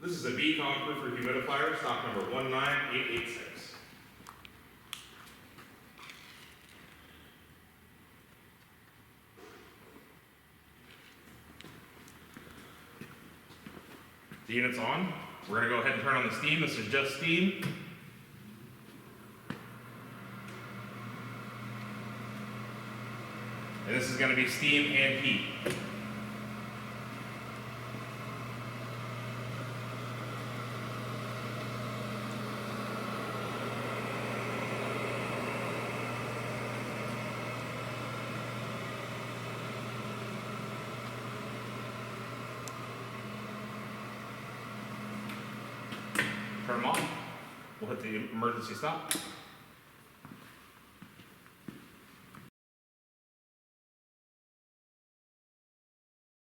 This is a BEcom Humidifier, stock number 19886. The unit's on. We're going to go ahead and turn on the steam. This is just steam. And this is going to be steam and heat. Turn them off. We'll hit the emergency stop.